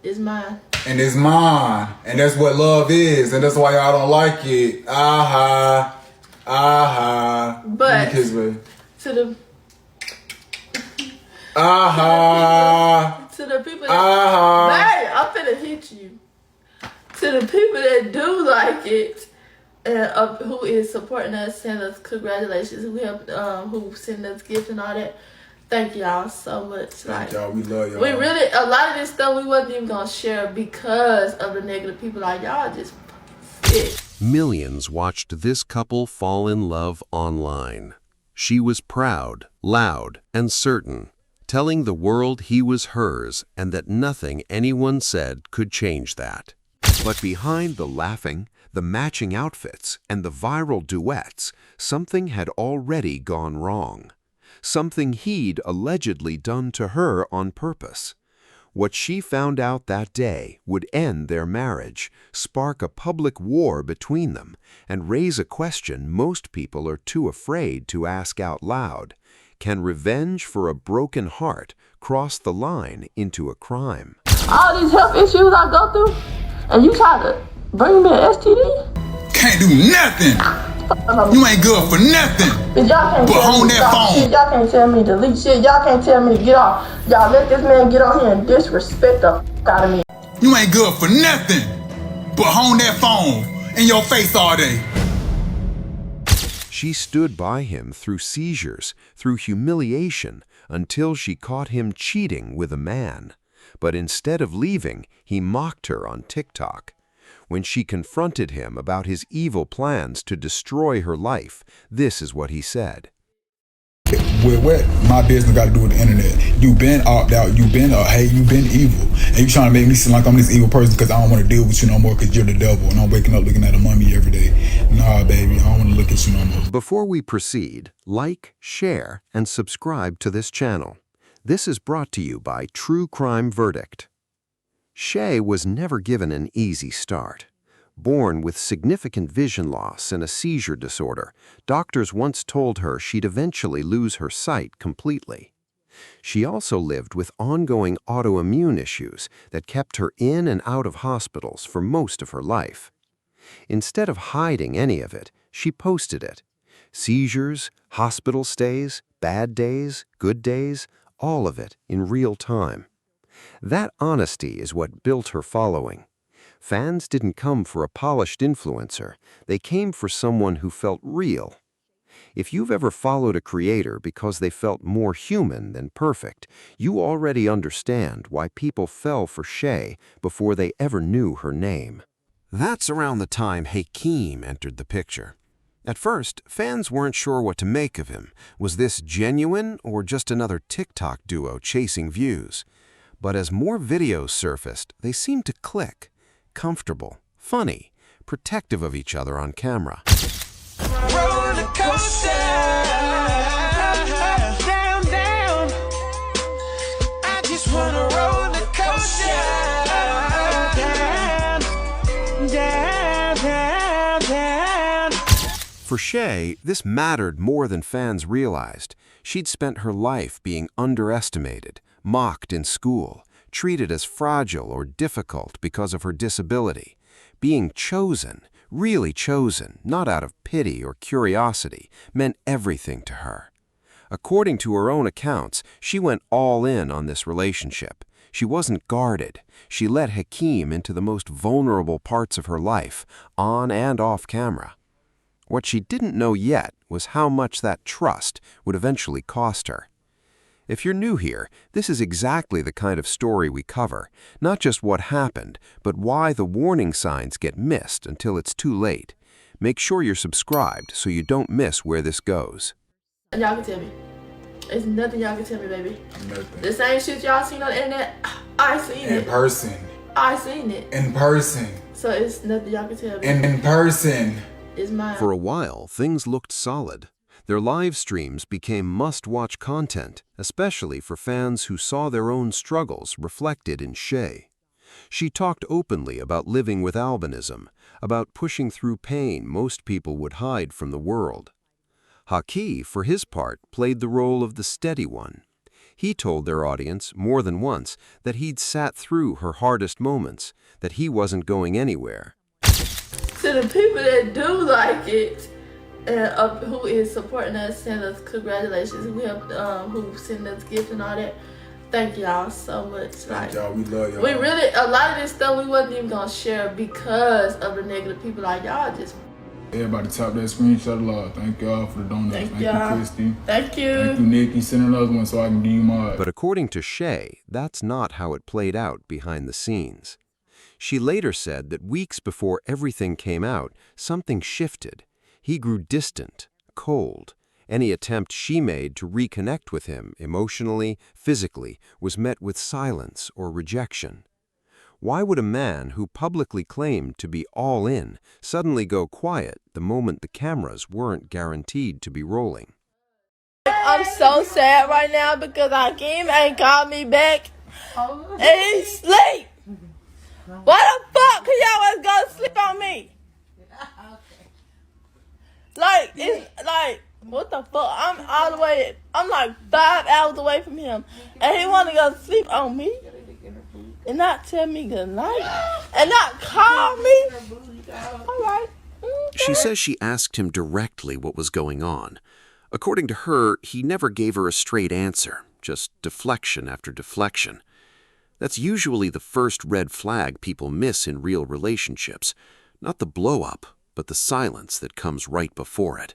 It's mine. And it's mine. And that's what love is. And that's why y'all don't like it. Aha. Aha. But kiss, baby. To the aha. To the people that aha. hey, I'm finna hit you. To the people that do like it and who is supporting us, send us congratulations, who send us gifts and all that. Thank y'all so much. Thank y'all. We love y'all. We really, a lot of this stuff we wasn't even gonna share because of the negative people. Like, y'all just sick. Millions watched this couple fall in love online. She was proud, loud, and certain, telling the world he was hers and that nothing anyone said could change that. But behind the laughing, the matching outfits, and the viral duets, something had already gone wrong. Something he'd allegedly done to her on purpose. What she found out that day would end their marriage, spark a public war between them, and raise a question most people are too afraid to ask out loud. Can revenge for a broken heart cross the line into a crime? All these health issues I go through, and you try to bring me an STD? Can't do nothing. You ain't good for nothing. Y'all can't but hold that phone. Y'all can't tell me to delete shit. Y'all can't tell me to get off. Y'all let this man get on here and disrespect the f out of me. You ain't good for nothing. But hold that phone in your face all day. She stood by him through seizures, through humiliation, until she caught him cheating with a man. But instead of leaving, he mocked her on TikTok. When she confronted him about his evil plans to destroy her life, this is what he said. What my business got to do with the internet? You been opt out, you been you been evil. And you trying to make me seem like I'm this evil person because I don't want to deal with you no more because you're the devil and I'm waking up looking at a mummy every day. Nah, baby, I don't want to look at you no more. Before we proceed, like, share, and subscribe to this channel. This is brought to you by True Crime Verdict. Sheay was never given an easy start. Born with significant vision loss and a seizure disorder, doctors once told her she'd eventually lose her sight completely. She also lived with ongoing autoimmune issues that kept her in and out of hospitals for most of her life. Instead of hiding any of it, she posted it. Seizures, hospital stays, bad days, good days, all of it in real time. That honesty is what built her following. Fans didn't come for a polished influencer. They came for someone who felt real. If you've ever followed a creator because they felt more human than perfect, you already understand why people fell for Sheay before they ever knew her name. That's around the time Hakee entered the picture. At first, fans weren't sure what to make of him. Was this genuine or just another TikTok duo chasing views? But as more videos surfaced, they seemed to click. Comfortable, funny, protective of each other on camera. Roller coaster, down, down. I just wanna roller coaster, down, down, down, down. For Sheay, this mattered more than fans realized. She'd spent her life being underestimated, mocked in school, treated as fragile or difficult because of her disability. Being chosen, really chosen, not out of pity or curiosity, meant everything to her. According to her own accounts, she went all in on this relationship. She wasn't guarded. She let Hakee into the most vulnerable parts of her life, on and off camera. What she didn't know yet was how much that trust would eventually cost her. If you're new here, this is exactly the kind of story we cover, not just what happened, but why the warning signs get missed until it's too late. Make sure you're subscribed so you don't miss where this goes. Y'all can tell me. It's nothing y'all can tell me, baby. Nothing. The same shit y'all seen on the internet, I seen it. In person. I seen it. In person. So it's nothing y'all can tell me. In person. It's mine. For a while, things looked solid. Their live streams became must-watch content, especially for fans who saw their own struggles reflected in Sheay. She talked openly about living with albinism, about pushing through pain most people would hide from the world. Hakee, for his part, played the role of the steady one. He told their audience more than once that he'd sat through her hardest moments, that he wasn't going anywhere. To the people that do like it, and who is supporting us, send us congratulations. Who send us gifts and all that. Thank y'all so much. Thank y'all. We love y'all. We really, a lot of this stuff we wasn't even gonna share because of the negative people. Like y'all just. Everybody tap that screenshot of love. Thank y'all for the donuts. Thank y'all. you, Christy. Thank you. Thank you, Nikki. Send another one so I can give you mine. But according to Sheay, that's not how it played out behind the scenes. She later said that weeks before everything came out, something shifted. He grew distant, cold. Any attempt she made to reconnect with him emotionally, physically, was met with silence or rejection. Why would a man who publicly claimed to be all in suddenly go quiet the moment the cameras weren't guaranteed to be rolling? I'm so sad right now because Hakeem ain't called me back. And he's asleep. Why the fuck could y'all always go to sleep on me? Like, it's like, what the fuck? I'm like 5 hours away from him. And he want to go to sleep on me? And not tell me good night? And not call me? All right. Okay. She says she asked him directly what was going on. According to her, he never gave her a straight answer, just deflection after deflection. That's usually the first red flag people miss in real relationships. Not the blow-up, but the silence that comes right before it.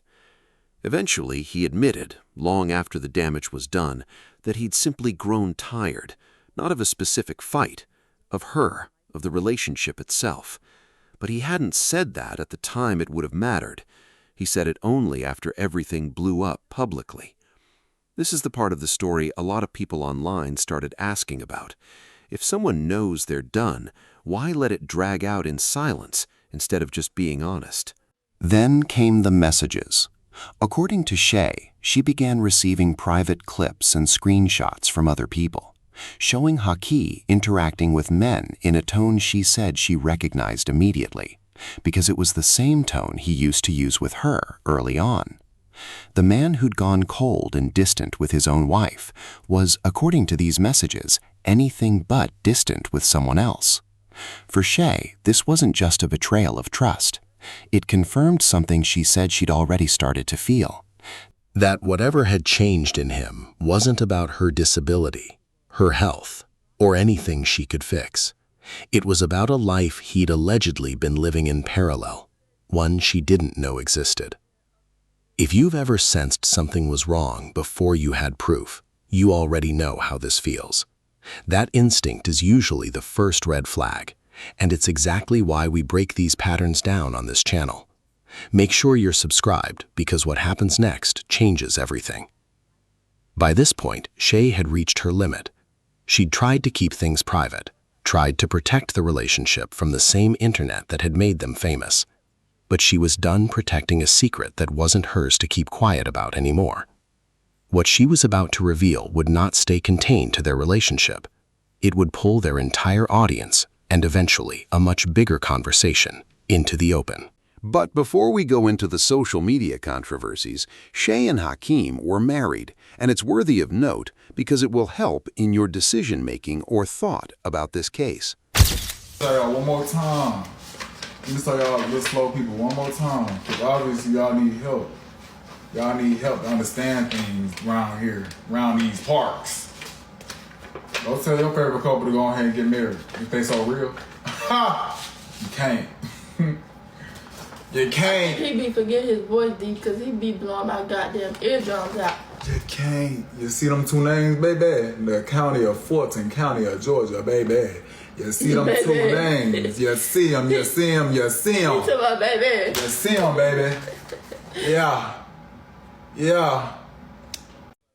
Eventually, he admitted, long after the damage was done, that he'd simply grown tired, not of a specific fight, of her, of the relationship itself. But he hadn't said that at the time it would have mattered. He said it only after everything blew up publicly. This is the part of the story a lot of people online started asking about. If someone knows they're done, why let it drag out in silence instead of just being honest? Then came the messages. According to Sheay, she began receiving private clips and screenshots from other people, showing Hakee interacting with men in a tone she said she recognized immediately, because it was the same tone he used to use with her early on. The man who'd gone cold and distant with his own wife was, according to these messages, anything but distant with someone else. For Sheay, this wasn't just a betrayal of trust. It confirmed something she said she'd already started to feel. That whatever had changed in him wasn't about her disability, her health, or anything she could fix. It was about a life he'd allegedly been living in parallel, one she didn't know existed. If you've ever sensed something was wrong before you had proof, you already know how this feels. That instinct is usually the first red flag, and it's exactly why we break these patterns down on this channel. Make sure you're subscribed, because what happens next changes everything. By this point, Sheay had reached her limit. She'd tried to keep things private, tried to protect the relationship from the same internet that had made them famous. But she was done protecting a secret that wasn't hers to keep quiet about anymore. What she was about to reveal would not stay contained to their relationship. It would pull their entire audience, and eventually a much bigger conversation, into the open. But before we go into the social media controversies, Sheay and Hakeem were married, and it's worthy of note because it will help in your decision-making or thought about this case. Tell y'all one more time. Let me tell y'all, let's slow people one more time, because obviously y'all need help. Y'all need help to understand things around here, around these parks. Don't tell your favorite couple to go ahead and get married if they so real. Ha! You can't. You can't. He be forgetting his voice deep because he be blowing my goddamn eardrums out. You can't. You see them two names, baby? The county of Fulton, county of Georgia, baby. You see them two names. You see them, you see them, you see them. You talking about baby. You see them, baby. Yeah. Yeah.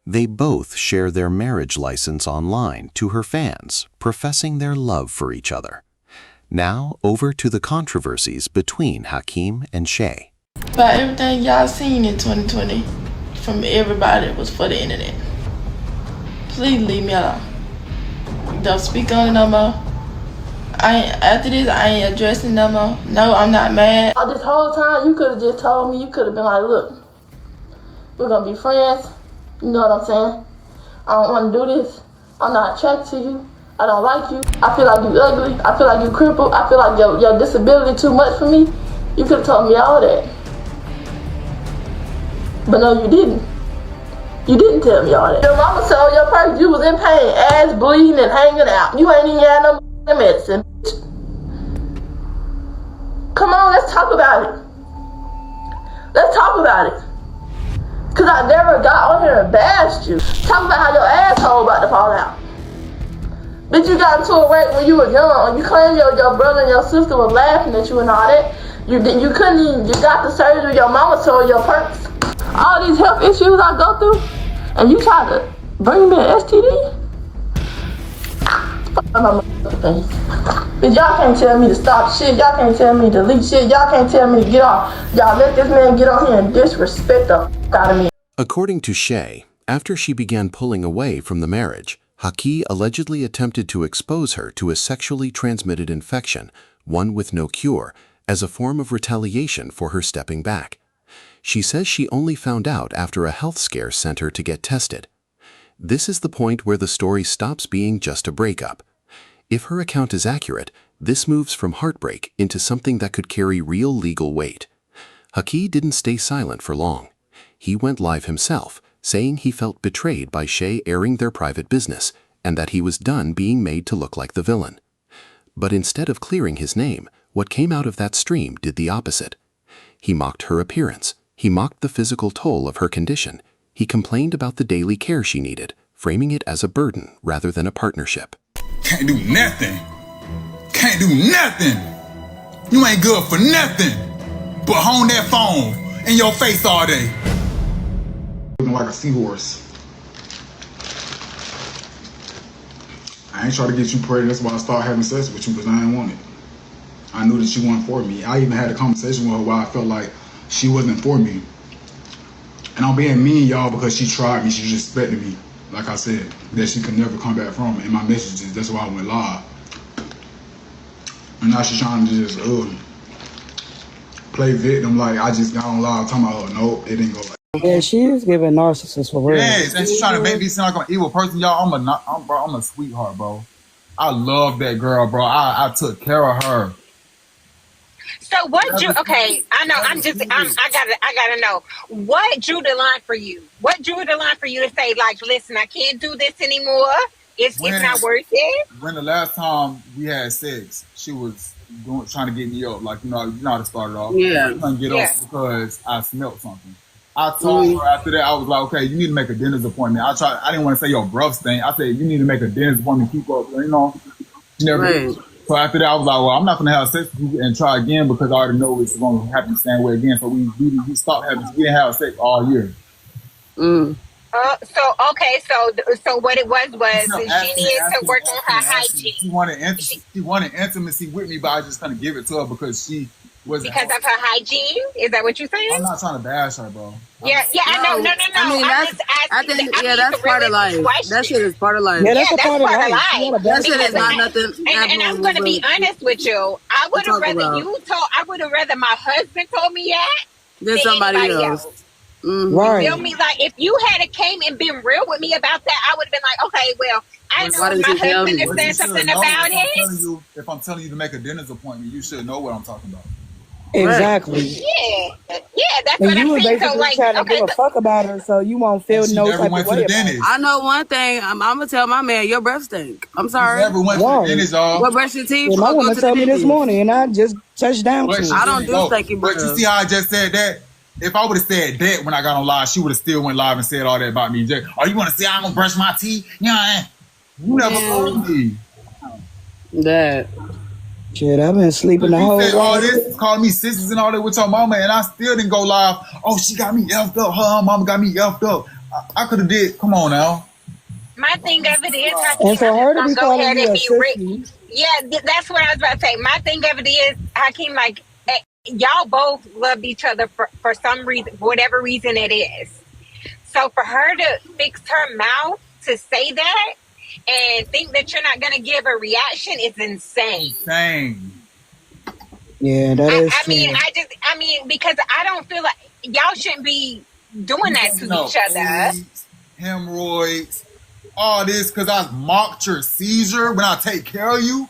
They both share their marriage license online to her fans, professing their love for each other. Now, over to the controversies between Hakeem and Sheay. But everything y'all seen in 2020 from everybody was for the internet. Please leave me alone. Don't speak on it no more. After this, I ain't addressing no more. No, I'm not mad. This whole time, you could have just told me. You could have been like, look, we're going to be friends. You know what I'm saying? I don't want to do this. I'm not attracted to you. I don't like you. I feel like you ugly. I feel like you crippled. I feel like your disability too much for me. You could have told me all that. But no, you didn't. You didn't tell me all that. Your mama sold your purse. You was in pain, ass bleeding and hanging out. You ain't even had no medicine. Come on, let's talk about it. Let's talk about it. Cause I never got on here and bashed you. Talk about how your asshole about to fall out. Bitch, you got into a wreck when you were young. You claimed your brother and your sister were laughing at you and all that. You couldn't even, you got the surgery, your mama sold your purse. All these health issues I go through, and you try to bring me an STD? Fuck my motherfucking face. Bitch, y'all can't tell me to stop shit. Y'all can't tell me to delete shit. Y'all can't tell me to get off. Y'all let this man get on here and disrespect the fuck out of me. According to Sheay, after she began pulling away from the marriage, Hakee allegedly attempted to expose her to a sexually transmitted infection, one with no cure, as a form of retaliation for her stepping back. She says she only found out after a health scare sent her to get tested. This is the point where the story stops being just a breakup. If her account is accurate, this moves from heartbreak into something that could carry real legal weight. Hakee didn't stay silent for long. He went live himself, saying he felt betrayed by Sheay airing their private business and that he was done being made to look like the villain. But instead of clearing his name, what came out of that stream did the opposite. He mocked her appearance. He mocked the physical toll of her condition. He complained about the daily care she needed, framing it as a burden rather than a partnership. Can't do nothing. Can't do nothing. You ain't good for nothing but hone that phone in your face all day. Looking like a seahorse. I ain't trying to get you pregnant. That's why I started having sex with you, because I ain't want it. I knew that she wasn't for me. I even had a conversation with her where I felt like she wasn't for me. And I'm being mean, y'all, because she tried me. She disrespected me. Like I said, that she could never come back from it. In my messages, that's why I went live. And now she's trying to just play victim, like I just got on live talking about her. Nope, it didn't go like that. Yeah, she is giving narcissist for real. Yes, and she's trying to make me seem like I'm an evil person, y'all. I'm a sweetheart, bro. I love that girl, bro. I took care of her. So what drew? Okay, I know. I gotta know what drew the line for you. What drew the line for you to say, like, listen, I can't do this anymore. It's not worth it. When the last time we had sex, she was trying to get me up, like you know how to start it off. Yeah, trying to get up because I smelled something. I told her after that, I was like, okay, you need to make a dentist appointment. I didn't want to say your breath stink. I said you need to make a dentist appointment. Keep up, you know. Never. Right. So after that, I was like, well, I'm not gonna have sex with you and try again because I already know it's gonna happen the same way again. So we stopped having. We didn't have sex all year. So what it was she needed to work on her hygiene. She wanted intimacy with me, but I just couldn't give it to her because she wasn't. Because of her hygiene? Is that what you're saying? I'm not trying to bash her, bro. Yeah, I know. No. I mean, that's part of life. That shit is part of life. Yeah, that's part of life. That shit is not nothing. And I'm going to be honest with you. I would have rather my husband told me that than somebody else. Right. You feel me? Like, if you had came and been real with me about that, I would have been like, okay, well, I know my husband is saying something about it. If I'm telling you to make a dentist appointment, you should know what I'm talking about. Exactly. Yeah, that's what I'm saying. So, like, trying to give a fuck about her, so you won't feel no type of way. I know one thing. I'm gonna tell my man, your breath stink. I'm sorry. Never went to the dentist, y'all. What brush your teeth? My woman told me this morning, and I just touched down to it. I don't do stinky breath. But you see how I just said that? If I would have said that when I got on live, she would have still went live and said all that about me. Oh, you want to see I don't brush my teeth? Yeah, you never told me that. Shit, I've been sleeping the whole day. All this, calling me sisters and all that with your mama, and I still didn't go live. Oh, she got me effed up. Her mama got me effed up. I could have did. Come on now. My thing of it is, and for her to be calling you a sissy. Yeah, that's what I was about to say. My thing of it is, Hakeem, like, y'all both loved each other for some reason, whatever reason it is. So for her to fix her mouth to say that and think that you're not going to give a reaction is insane. Yeah, that is true. I mean, because I don't feel like y'all shouldn't be doing that to each other. Hemorrhoids, all this because I mocked your seizure when I take care of you?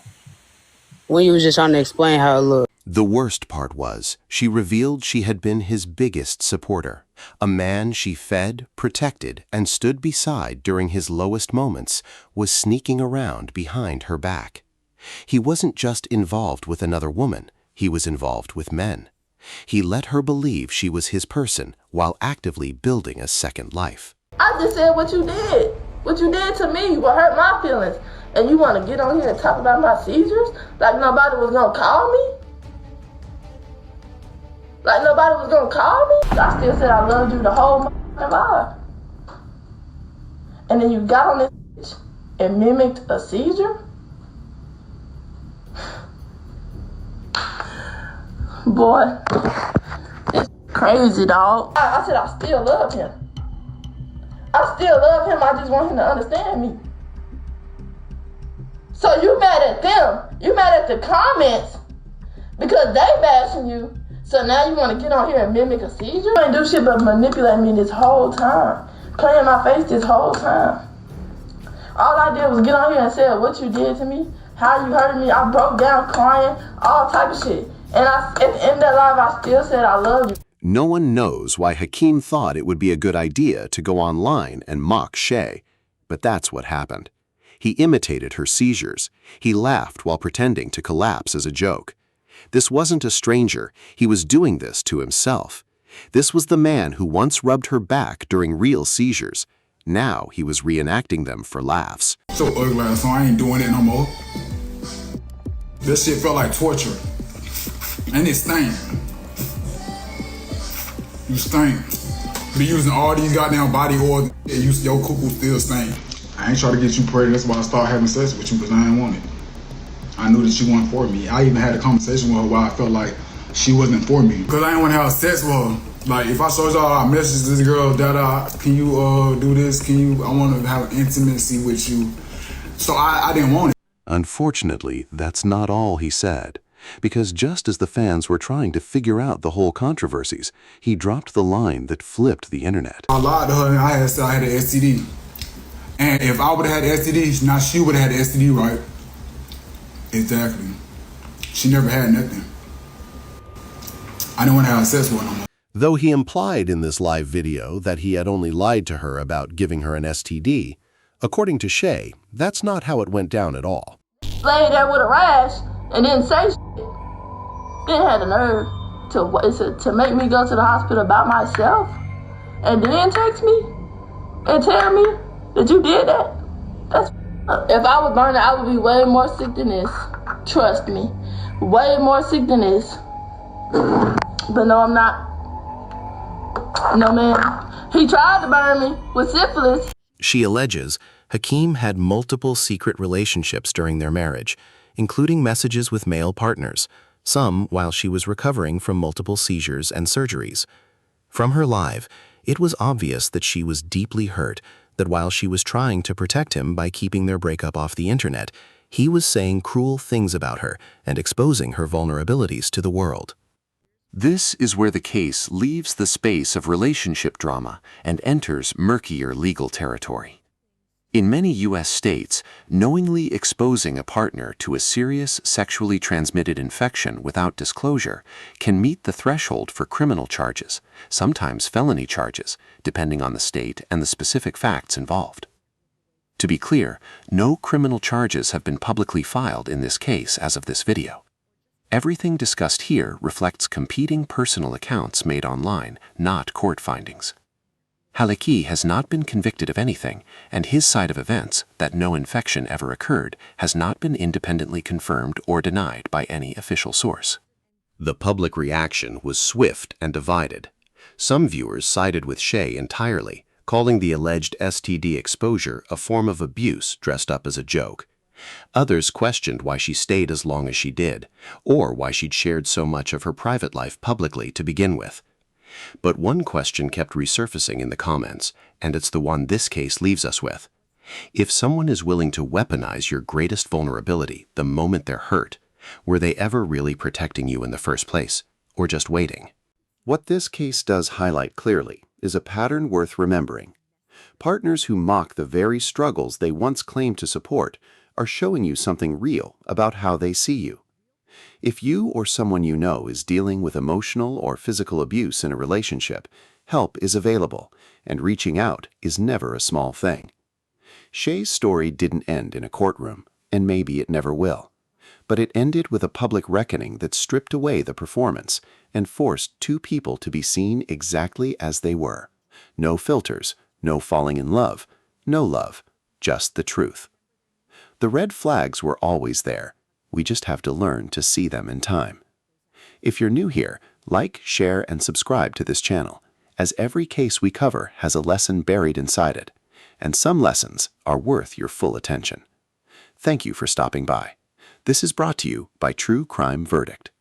When you was just trying to explain how it looked. The worst part was, she revealed she had been his biggest supporter, a man she fed, protected, and stood beside during his lowest moments, was sneaking around behind her back. He wasn't just involved with another woman, he was involved with men. He let her believe she was his person while actively building a second life. I just said what you did. What you did to me will hurt my feelings. And you want to get on here and talk about my seizures? Like nobody was going to call me? Like nobody was going to call me? I still said I loved you the whole life. And then you got on this and mimicked a seizure? Boy, it's crazy, dog. I said I still love him. I still love him, I just want him to understand me. So you mad at them, you mad at the comments because they bashing you. So now you want to get on here and mimic a seizure? You ain't do shit but manipulate me this whole time. Play in my face this whole time. All I did was get on here and say what you did to me, how you hurt me. I broke down crying, all type of shit. And at the end of that live, I still said I love you. No one knows why Hakeem thought it would be a good idea to go online and mock Sheay, but that's what happened. He imitated her seizures. He laughed while pretending to collapse as a joke. This wasn't a stranger. He was doing this to himself. This was the man who once rubbed her back during real seizures. Now he was reenacting them for laughs. So ugly, so I ain't doing it no more. This shit felt like torture. And it stank. You stink. Be using all these goddamn body oils, your cuckoo still stink. I ain't trying to get you pregnant, that's why I started having sex with you, because I didn't want it. I knew that she wasn't for me. I even had a conversation with her where I felt like she wasn't for me. Because I didn't want to have sex with her. Like, if I showed y'all, I messaged this girl, can you do this? I want to have an intimacy with you. So I didn't want it. Unfortunately, that's not all he said. Because just as the fans were trying to figure out the whole controversies, he dropped the line that flipped the internet. I lied to her and I said I had an STD. And if I would have had the STD, now she would have had the STD, right? Exactly. She never had nothing. I didn't want to have sex with her no more. Though he implied in this live video that he had only lied to her about giving her an STD, according to Sheay, that's not how it went down at all. Lay there with a rash and didn't say shit. Then had the nerve to make me go to the hospital by myself and then text me and tell me that you did that. That's if I was burning, I would be way more sick than this. Trust me. Way more sick than this. But no, I'm not. No, man. He tried to burn me with syphilis. She alleges Hakeem had multiple secret relationships during their marriage, including messages with male partners, some while she was recovering from multiple seizures and surgeries. From her live, it was obvious that she was deeply hurt, that while she was trying to protect him by keeping their breakup off the internet, he was saying cruel things about her and exposing her vulnerabilities to the world. This is where the case leaves the space of relationship drama and enters murkier legal territory. In many U.S. states, knowingly exposing a partner to a serious sexually transmitted infection without disclosure can meet the threshold for criminal charges, sometimes felony charges, depending on the state and the specific facts involved. To be clear, no criminal charges have been publicly filed in this case as of this video. Everything discussed here reflects competing personal accounts made online, not court findings. Hakee has not been convicted of anything, and his side of events, that no infection ever occurred, has not been independently confirmed or denied by any official source. The public reaction was swift and divided. Some viewers sided with Sheay entirely, calling the alleged STD exposure a form of abuse dressed up as a joke. Others questioned why she stayed as long as she did, or why she'd shared so much of her private life publicly to begin with. But one question kept resurfacing in the comments, and it's the one this case leaves us with. If someone is willing to weaponize your greatest vulnerability the moment they're hurt, were they ever really protecting you in the first place, or just waiting? What this case does highlight clearly is a pattern worth remembering. Partners who mock the very struggles they once claimed to support are showing you something real about how they see you. If you or someone you know is dealing with emotional or physical abuse in a relationship, help is available, and reaching out is never a small thing. Shea's story didn't end in a courtroom, and maybe it never will. But it ended with a public reckoning that stripped away the performance and forced two people to be seen exactly as they were. No filters, no falling in love, no love, just the truth. The red flags were always there. We just have to learn to see them in time. If you're new here, like, share, and subscribe to this channel, as every case we cover has a lesson buried inside it, and some lessons are worth your full attention. Thank you for stopping by. This is brought to you by True Crime Verdict.